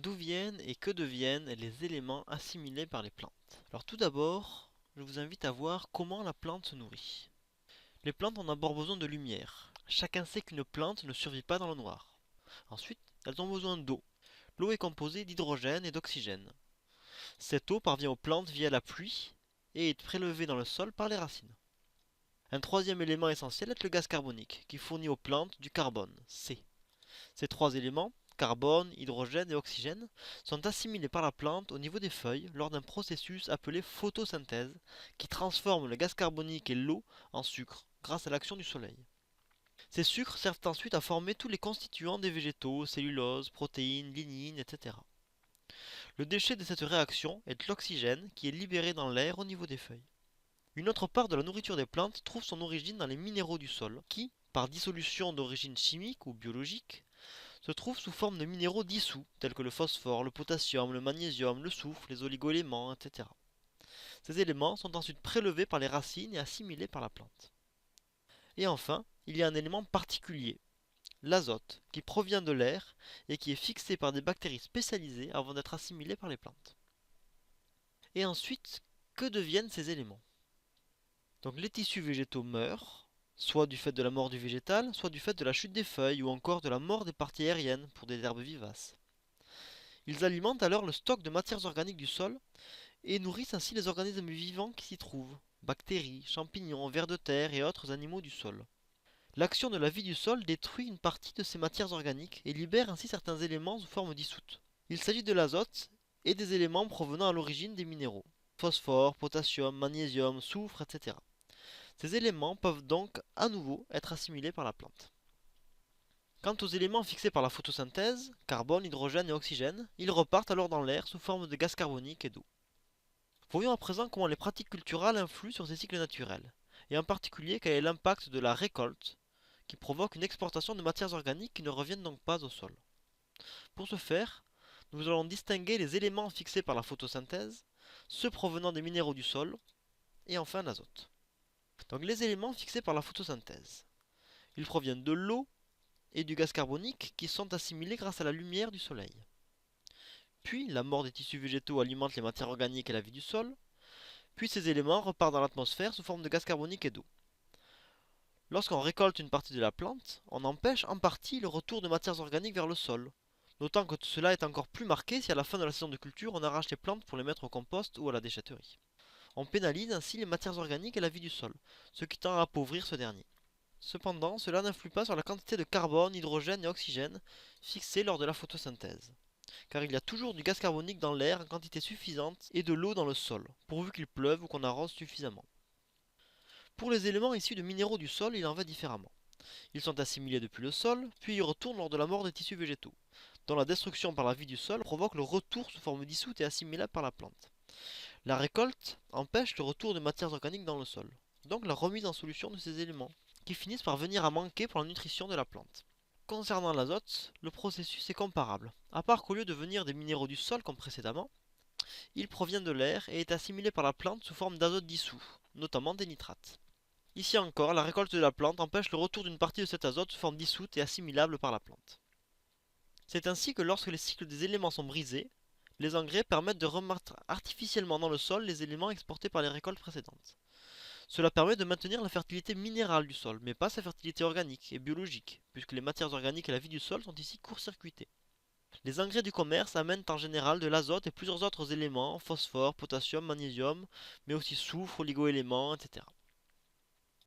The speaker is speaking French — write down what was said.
D'où viennent et que deviennent les éléments assimilés par les plantes? Alors tout d'abord, je vous invite à voir comment la plante se nourrit. Les plantes ont d'abord besoin de lumière. Chacun sait qu'une plante ne survit pas dans le noir. Ensuite, elles ont besoin d'eau. L'eau est composée d'hydrogène et d'oxygène. Cette eau parvient aux plantes via la pluie et est prélevée dans le sol par les racines. Un troisième élément essentiel est le gaz carbonique, qui fournit aux plantes du carbone, C. Ces trois éléments, carbone, hydrogène et oxygène, sont assimilés par la plante au niveau des feuilles lors d'un processus appelé photosynthèse, qui transforme le gaz carbonique et l'eau en sucre grâce à l'action du soleil. Ces sucres servent ensuite à former tous les constituants des végétaux, cellulose, protéines, lignines, etc. Le déchet de cette réaction est l'oxygène qui est libéré dans l'air au niveau des feuilles. Une autre part de la nourriture des plantes trouve son origine dans les minéraux du sol, qui, par dissolution d'origine chimique ou biologique, se trouvent sous forme de minéraux dissous, tels que le phosphore, le potassium, le magnésium, le soufre, les oligoéléments, etc. Ces éléments sont ensuite prélevés par les racines et assimilés par la plante. Et enfin, il y a un élément particulier, l'azote, qui provient de l'air et qui est fixé par des bactéries spécialisées avant d'être assimilé par les plantes. Et ensuite, que deviennent ces éléments? Donc les tissus végétaux meurent, soit du fait de la mort du végétal, soit du fait de la chute des feuilles ou encore de la mort des parties aériennes pour des herbes vivaces. Ils alimentent alors le stock de matières organiques du sol et nourrissent ainsi les organismes vivants qui s'y trouvent, bactéries, champignons, vers de terre et autres animaux du sol. L'action de la vie du sol détruit une partie de ces matières organiques et libère ainsi certains éléments sous forme dissoute. Il s'agit de l'azote et des éléments provenant à l'origine des minéraux, phosphore, potassium, magnésium, soufre, etc. Ces éléments peuvent donc à nouveau être assimilés par la plante. Quant aux éléments fixés par la photosynthèse, carbone, hydrogène et oxygène, ils repartent alors dans l'air sous forme de gaz carbonique et d'eau. Voyons à présent comment les pratiques culturales influent sur ces cycles naturels, et en particulier quel est l'impact de la récolte, qui provoque une exportation de matières organiques qui ne reviennent donc pas au sol. Pour ce faire, nous allons distinguer les éléments fixés par la photosynthèse, ceux provenant des minéraux du sol, et enfin l'azote. Donc les éléments fixés par la photosynthèse. Ils proviennent de l'eau et du gaz carbonique qui sont assimilés grâce à la lumière du soleil. Puis la mort des tissus végétaux alimente les matières organiques et la vie du sol. Puis ces éléments repartent dans l'atmosphère sous forme de gaz carbonique et d'eau. Lorsqu'on récolte une partie de la plante, on empêche en partie le retour de matières organiques vers le sol. D'autant que cela est encore plus marqué si à la fin de la saison de culture on arrache les plantes pour les mettre au compost ou à la déchetterie. On pénalise ainsi les matières organiques et la vie du sol, ce qui tend à appauvrir ce dernier. Cependant, cela n'influe pas sur la quantité de carbone, hydrogène et oxygène fixée lors de la photosynthèse, car il y a toujours du gaz carbonique dans l'air en quantité suffisante et de l'eau dans le sol, pourvu qu'il pleuve ou qu'on arrose suffisamment. Pour les éléments issus de minéraux du sol, il en va différemment. Ils sont assimilés depuis le sol, puis ils retournent lors de la mort des tissus végétaux, dont la destruction par la vie du sol provoque le retour sous forme dissoute et assimilable par la plante. La récolte empêche le retour de matières organiques dans le sol, donc la remise en solution de ces éléments, qui finissent par venir à manquer pour la nutrition de la plante. Concernant l'azote, le processus est comparable, à part qu'au lieu de venir des minéraux du sol comme précédemment, il provient de l'air et est assimilé par la plante sous forme d'azote dissous, notamment des nitrates. Ici encore, la récolte de la plante empêche le retour d'une partie de cet azote sous forme dissoute et assimilable par la plante. C'est ainsi que lorsque les cycles des éléments sont brisés, les engrais permettent de remettre artificiellement dans le sol les éléments exportés par les récoltes précédentes. Cela permet de maintenir la fertilité minérale du sol, mais pas sa fertilité organique et biologique, puisque les matières organiques et la vie du sol sont ici court-circuitées. Les engrais du commerce amènent en général de l'azote et plusieurs autres éléments, phosphore, potassium, magnésium, mais aussi soufre, oligoéléments, etc.